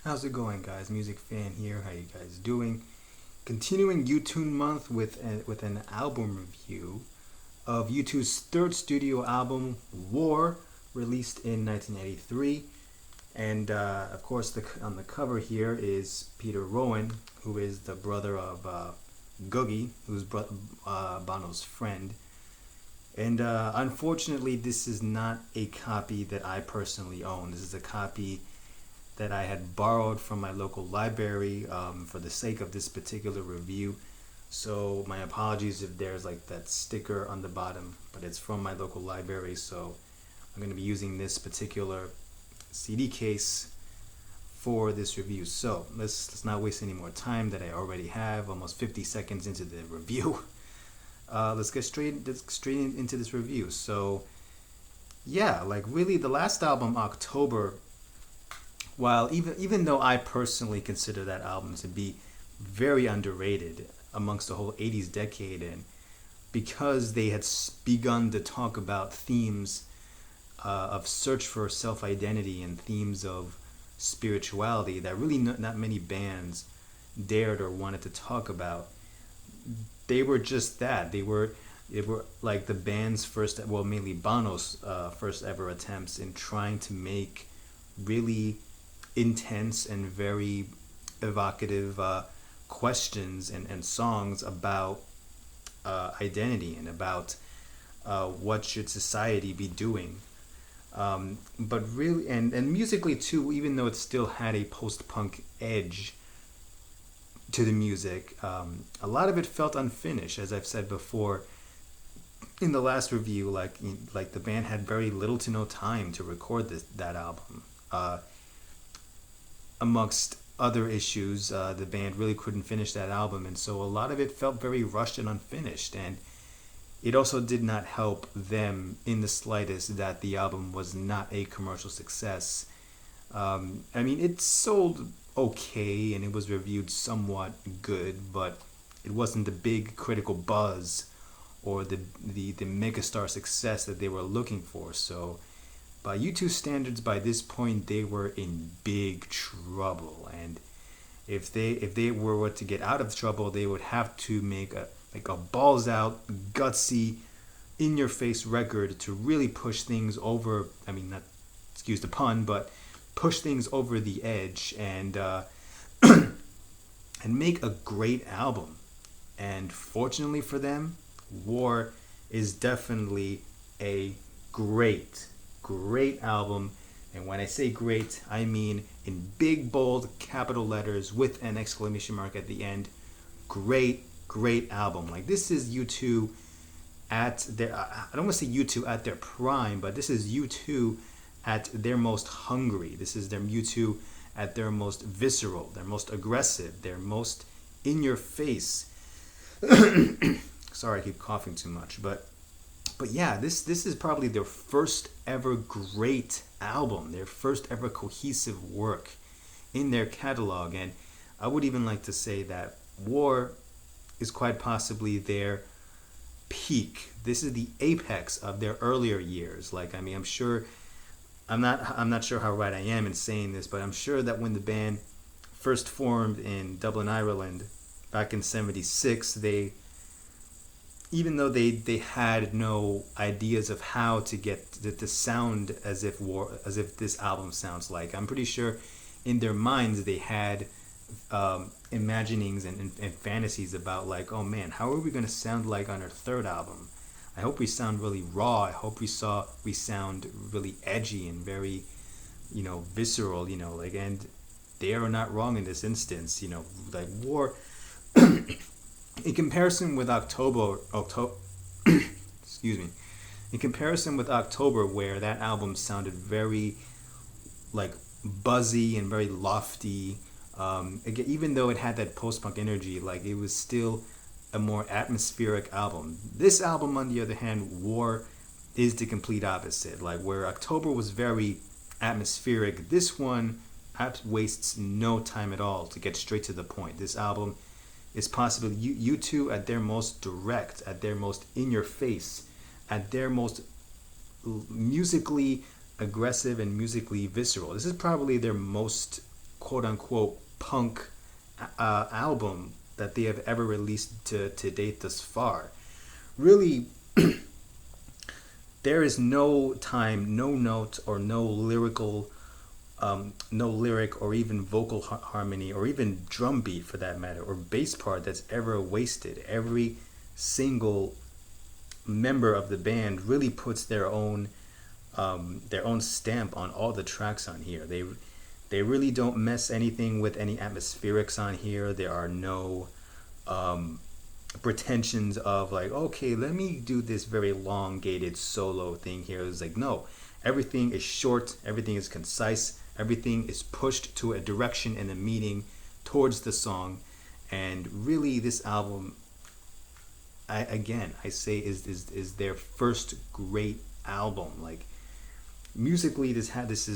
How's it going, guys? Music fan here. How you guys doing? Continuing U2 month with an album review of U2's third studio album, War, released in 1983. And of course, on the cover here is Peter Rowan, who is the brother of Googie, who's Bono's friend. And unfortunately, this is not a copy that I personally own. This is a copy that I had borrowed from my local library for the sake of this particular review. So my apologies if there's like that sticker on the bottom, but it's from my local library. So I'm going to be using this particular CD case for this review. So let's not waste any more time that I already have. Almost 50 seconds into the review. Let's get straight into this review. So yeah, like really the last album, October, while even though I personally consider that album to be very underrated amongst the whole 80s decade, and because they had begun to talk about themes of search for self-identity and themes of spirituality that really not many bands dared or wanted to talk about, they were just that. They were like the band's first, well, mainly Bono's first ever attempts in trying to make really intense and very evocative questions and songs about identity and about what should society be doing. But really, and musically too, even though it still had a post-punk edge to the music, a lot of it felt unfinished, as I've said before in the last review. Like the band had very little to no time to record that album. Amongst other issues, the band really couldn't finish that album, and so a lot of it felt very rushed and unfinished. And it also did not help them in the slightest that the album was not a commercial success. I mean, it sold okay and it was reviewed somewhat good, but it wasn't the big critical buzz or the megastar success that they were looking for. So by U2 standards, by this point, they were in big trouble. And if they were to get out of trouble, they would have to make a balls out, gutsy, in your face record to really push things over. I mean, not, excuse the pun, but push things over the edge and and make a great album. And fortunately for them, War is definitely a great album. And when I say great, I mean in big bold capital letters with an exclamation mark at the end. Great album. Like, this is U2 at their, I don't want to say U2 at their prime, but this is U2 at their most hungry. This is their U2 at their most visceral, their most aggressive, their most in your face. Sorry, I keep coughing too much, but yeah, this is probably their first ever great album, their first ever cohesive work in their catalog. And I would even like to say that War is quite possibly their peak. This is the apex of their earlier years. Like, I mean, I'm not sure how right I am in saying this, but I'm sure that when the band first formed in Dublin, Ireland, back in '76, even though they had no ideas of how to get the sound as if this album sounds like, I'm pretty sure in their minds they had imaginings and fantasies about, like, oh man, how are we going to sound like on our third album? I hope we sound really raw. I hope we sound really edgy and very, visceral, like, and they are not wrong in this instance. Like, War, in comparison with October, excuse me, in comparison with October, where that album sounded very, like, buzzy and very lofty. Again, even though it had that post-punk energy, like, it was still a more atmospheric album. This album, on the other hand, War, is the complete opposite. Like, where October was very atmospheric, this one wastes no time at all to get straight to the point. This album is possibly U2 at their most direct, at their most in your face, at their most musically aggressive and musically visceral. This is probably their most quote unquote punk album that they have ever released to date thus far. Really, there is no time, no note, or no lyric, or even vocal harmony, or even drum beat for that matter, or bass part that's ever wasted. Every single member of the band really puts their own stamp on all the tracks on here. They really don't mess anything with any atmospherics on here. There are no pretensions of like, okay, let me do this very elongated solo thing here. It's like, no, everything is short, everything is concise, everything is pushed to a direction and a meaning towards the song. And really, this album, I say, is their first great album. Like, musically, this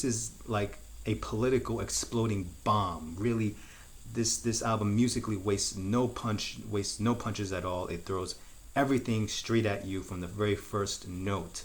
is like a political exploding bomb. Really, this album musically wastes no punches at all. It throws everything straight at you from the very first note.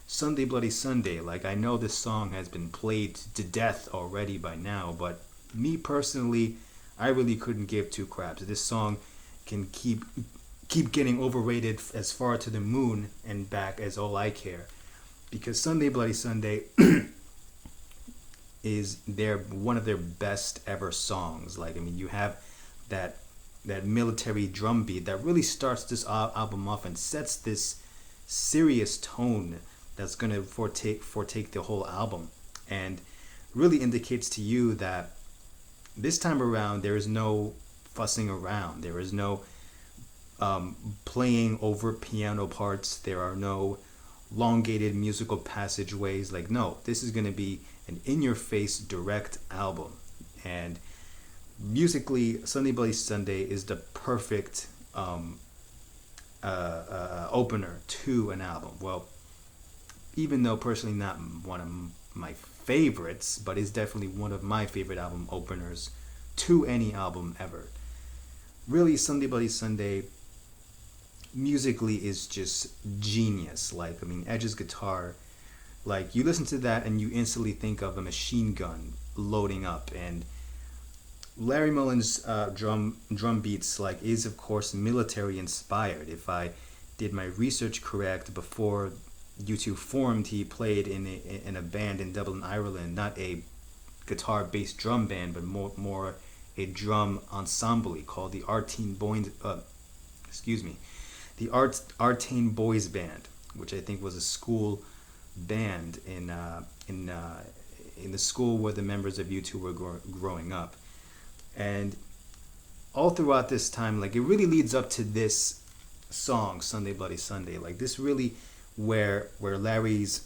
Sunday Bloody Sunday, like, I know this song has been played to death already by now, but me personally, I really couldn't give two craps. This song can keep getting overrated as far to the moon and back as all I care, because Sunday Bloody Sunday is one of their best ever songs. Like, I mean, you have that military drum beat that really starts this album off and sets this serious tone that's going to foretake the whole album, and really indicates to you that this time around there is no fussing around. There is no playing over piano parts. There are no elongated musical passageways. Like, no, this is going to be an in-your-face direct album. And musically, Sunday Bloody Sunday is the perfect opener to an album. Well, even though personally not one of my favorites, but is definitely one of my favorite album openers to any album ever. Really, Sunday Bloody Sunday musically is just genius. Like, I mean, Edge's guitar, like, you listen to that and you instantly think of a machine gun loading up. And Larry Mullen's drum beats, like, is of course military inspired. If I did my research correct, before U2 formed, he played in a band in Dublin, Ireland, not a guitar-based drum band, but more a drum ensemble called the Artane Boys Band, which I think was a school band in the school where the members of U2 were growing up. And all throughout this time, like, it really leads up to this song, Sunday Bloody Sunday. Like, this really where Larry's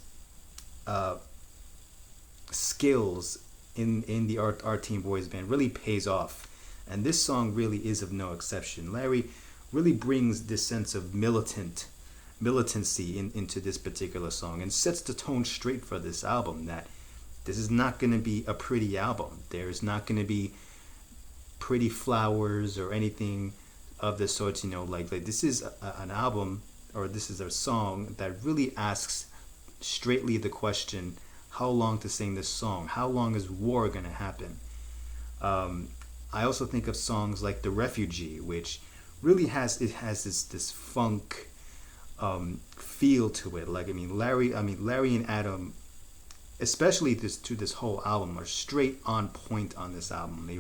skills in the Artane Boys Band really pays off, and this song really is of no exception. Larry really brings this sense of militancy into this particular song, and sets the tone straight for this album, that this is not going to be a pretty album. There's not going to be pretty flowers or anything of the sort. You know, like this is an album, or this is a song that really asks straightly the question, how long to sing this song? How long is war going to happen? I also think of songs like The Refugee, which really has this funk feel to it. Like, I mean, Larry and Adam, especially this whole album, are straight on point on this album. They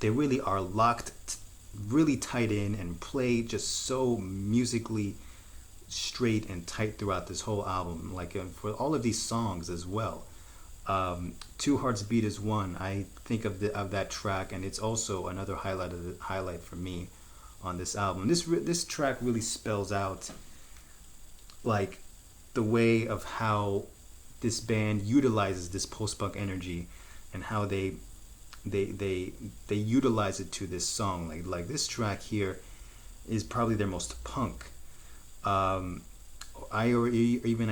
really are locked really tight in and play just so musically straight and tight throughout this whole album. Like, for all of these songs as well. Two Hearts Beat as One, I think of that track, and it's also another highlight for me on this album. This track really spells out, like, the way of how this band utilizes this post-punk energy, and how they utilize it to this song. Like this track here is probably their most punk. I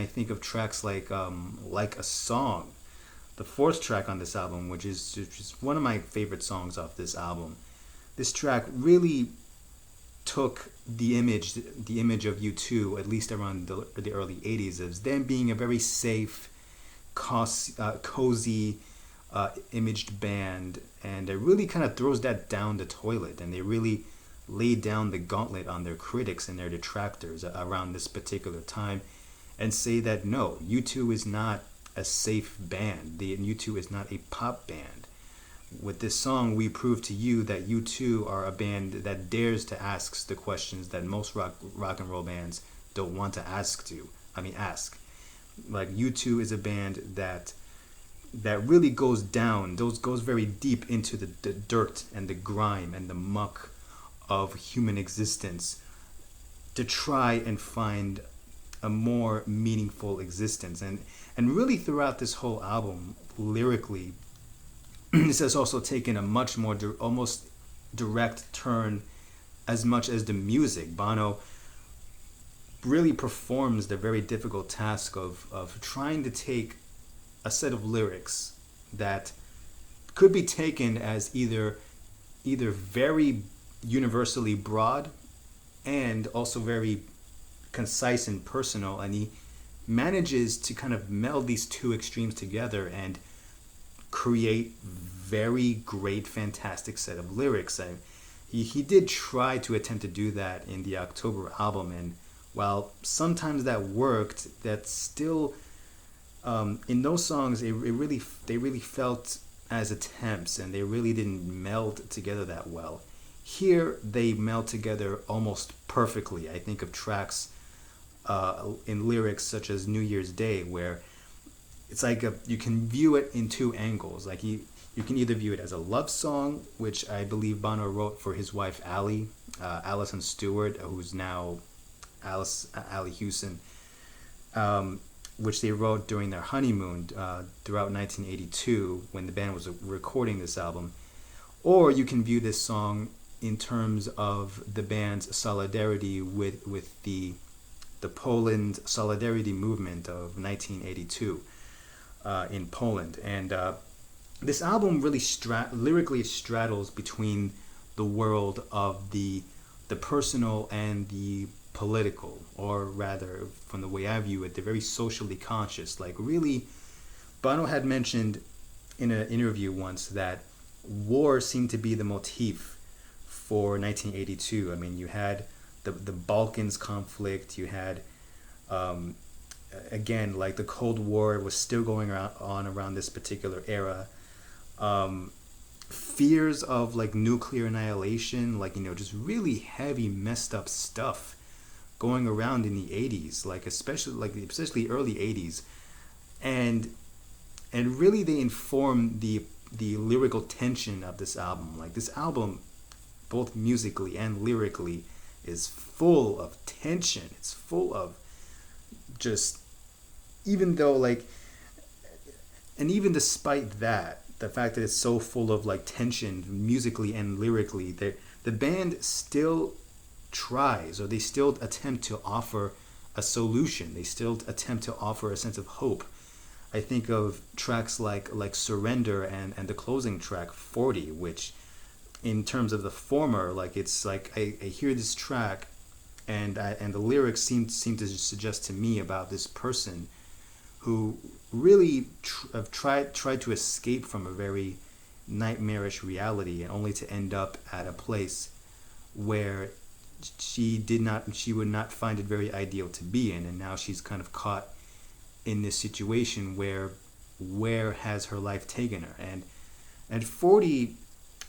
think of tracks like a Song, the fourth track on this album, which is just one of my favorite songs off this album. This track really took the image of U2, at least around the early 80s, as them being a very safe, cozy, imaged band, and it really kind of throws that down the toilet, and they really lay down the gauntlet on their critics and their detractors around this particular time, and say that no, U2 is not a safe band. U2 is not a pop band. With this song, we prove to you that U2 are a band that dares to ask the questions that most rock and roll bands don't want to ask. Like, U2 is a band that really goes very deep into the dirt and the grime and the muck of human existence to try and find a more meaningful existence. And really throughout this whole album, lyrically, this has also taken a much more almost direct turn as much as the music. Bono really performs the very difficult task of trying to take a set of lyrics that could be taken as either very universally broad and also very concise and personal, and he manages to kind of meld these two extremes together and create very great, fantastic set of lyrics. And he did try to attempt to do that in the October album, and while sometimes that worked, that still in those songs they really felt as attempts, and they really didn't meld together that well. Here they meld together almost perfectly. I think of tracks in lyrics such as New Year's Day, where it's like you can view it in two angles. Like you can either view it as a love song, which I believe Bono wrote for his wife Alison Stewart, who's now Allie Hewson, which they wrote during their honeymoon throughout 1982 when the band was recording this album. Or you can view this song in terms of the band's solidarity with the Poland Solidarity movement of 1982 in Poland. And this album really lyrically straddles between the world of the personal and the political, or rather, from the way I view it, they're very socially conscious. Like, really, Bono had mentioned in an interview once that war seemed to be the motif for 1982. I mean, you had the Balkans conflict, you had again, like, the Cold War was still going on around this particular era. Fears of, like, nuclear annihilation, like, just really heavy, messed up stuff going around in the 80s, like, especially early 80s. And really they inform the lyrical tension of this album. Like, this album, both musically and lyrically, is full of tension. It's full of just, even though, like, and even despite that, the fact that it's so full of, like, tension musically and lyrically, the band still tries, or they still attempt to offer a solution. They still attempt to offer a sense of hope. I think of tracks like Surrender and the closing track 40, which, in terms of the former, like, it's like I hear this track and the lyrics seem to suggest to me about this person who really tried to escape from a very nightmarish reality, and only to end up at a place where she would not find it very ideal to be in, and now she's kind of caught in this situation where has her life taken her. And 40,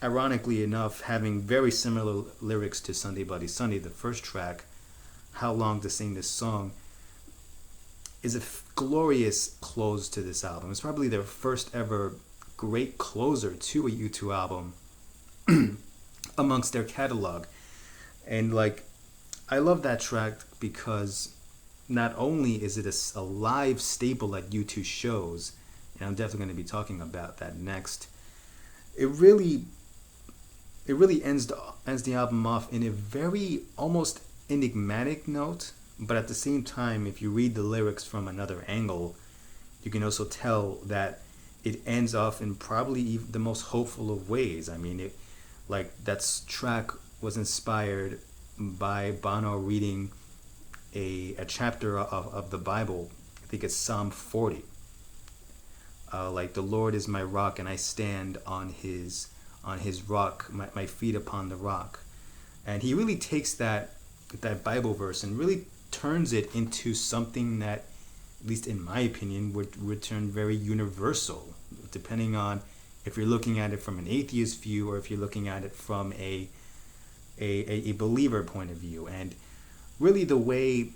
ironically enough, having very similar lyrics to Sunday Bloody Sunday, the first track, How Long to Sing This Song, is a glorious close to this album. It's probably their first ever great closer to a U2 album amongst their catalog. And, like, I love that track because not only is it a live staple at U2 shows, and I'm definitely going to be talking about that next, it really ends the album off in a very almost enigmatic note. But at the same time, if you read the lyrics from another angle, you can also tell that it ends off in probably the most hopeful of ways. I mean, that track was inspired by Bono reading a chapter of the Bible. I think it's Psalm 40. like the Lord is my rock and I stand on his rock, my feet upon the rock. And he really takes that Bible verse and really turns it into something that, at least in my opinion, would turn very universal, depending on if you're looking at it from an atheist view or if you're looking at it from a believer point of view. And really the way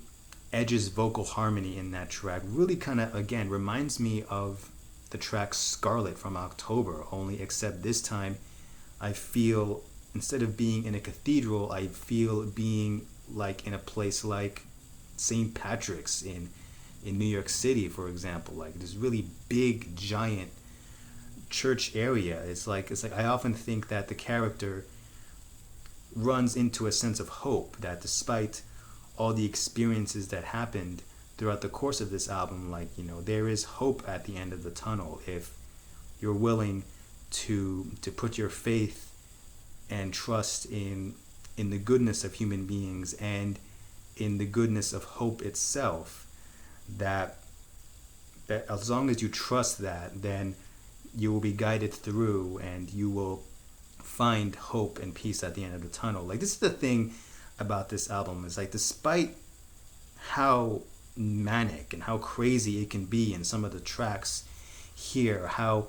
Edge's vocal harmony in that track really kind of, again, reminds me of the track Scarlet from October, only except this time I feel, instead of being in a cathedral, I feel being like in a place like St. Patrick's in New York City, for example, like this really big, giant church area. It's like I often think that the character runs into a sense of hope, that despite all the experiences that happened throughout the course of this album, like, you know, there is hope at the end of the tunnel if you're willing to put your faith and trust in the goodness of human beings and in the goodness of hope itself. That as long as you trust that, then you will be guided through and you will find hope and peace at the end of the tunnel. Like, this is the thing about this album, is like, despite how manic and how crazy it can be in some of the tracks here, how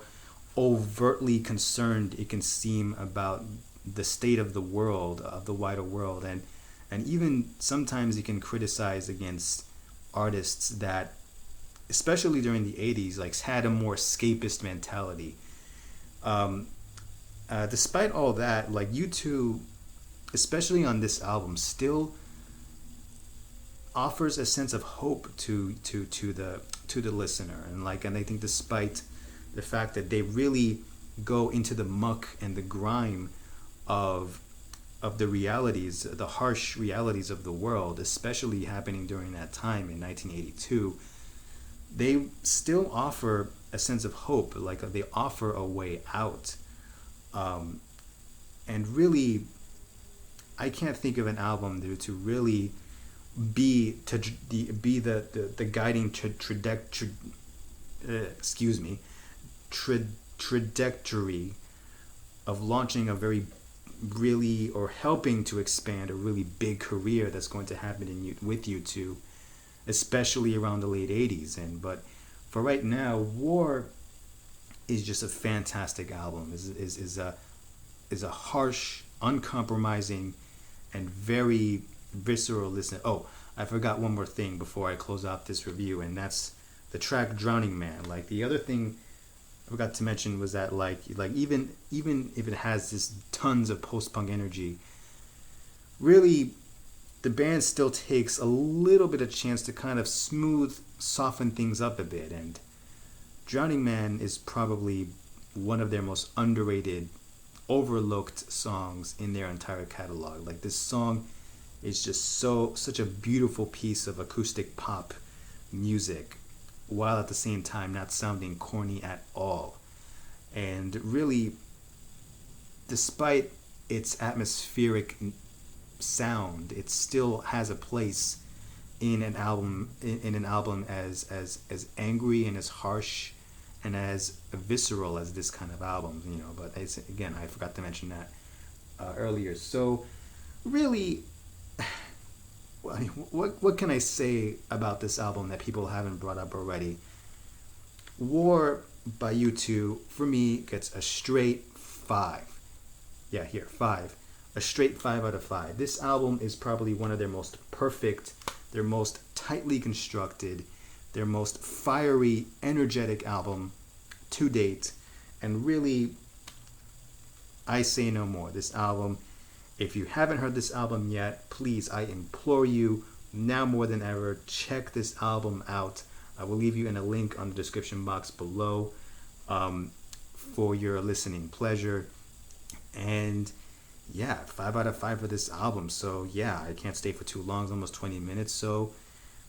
overtly concerned it can seem about the state of the world, of the wider world, and even sometimes you can criticize against artists that, especially during the 80s, like, had a more escapist mentality. Despite all that, like, U2, especially on this album, still offers a sense of hope to the listener. And I think despite the fact that they really go into the muck and the grime of the realities, the harsh realities of the world, especially happening during that time in 1982, they still offer a sense of hope. Like, they offer a way out. And really, I can't think of an album to really be the guiding trajectory of launching a very really, or helping to expand a really big career that's going to happen with U2, especially around the late 80s. But for right now, War is just a fantastic album. Is a harsh, uncompromising, and very visceral listen. Oh, I forgot one more thing before I close out this review, and that's the track Drowning Man. Like, the other thing I forgot to mention was that like even if it has this tons of post-punk energy, really the band still takes a little bit of chance to kind of soften things up a bit. And Drowning Man is probably one of their most underrated, overlooked songs in their entire catalog. Like, this song is just such a beautiful piece of acoustic pop music, while at the same time not sounding corny at all. And really, despite its atmospheric sound, it still has a place in an album as angry and as harsh and as visceral as this kind of album, you know. But again, I forgot to mention that earlier. So really, what can I say about this album that people haven't brought up already? War by U2, for me, gets a straight 5. Yeah, here, 5. A straight 5 out of 5. This album is probably one of their most perfect, their most tightly constructed, their most fiery, energetic album to date. And really, I say no more. This album, if you haven't heard this album yet, please, I implore you, now more than ever, check this album out. I will leave you in a link on the description box below for your listening pleasure. And yeah, 5 out of 5 for this album. So yeah, I can't stay for too long. It's almost 20 minutes. So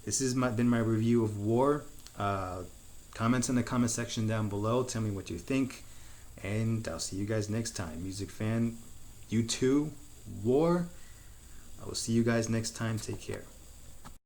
this has been my review of War. Comments in the comment section down below. Tell me what you think. And I'll see you guys next time. Music Fan, U2, War. I will see you guys next time. Take care.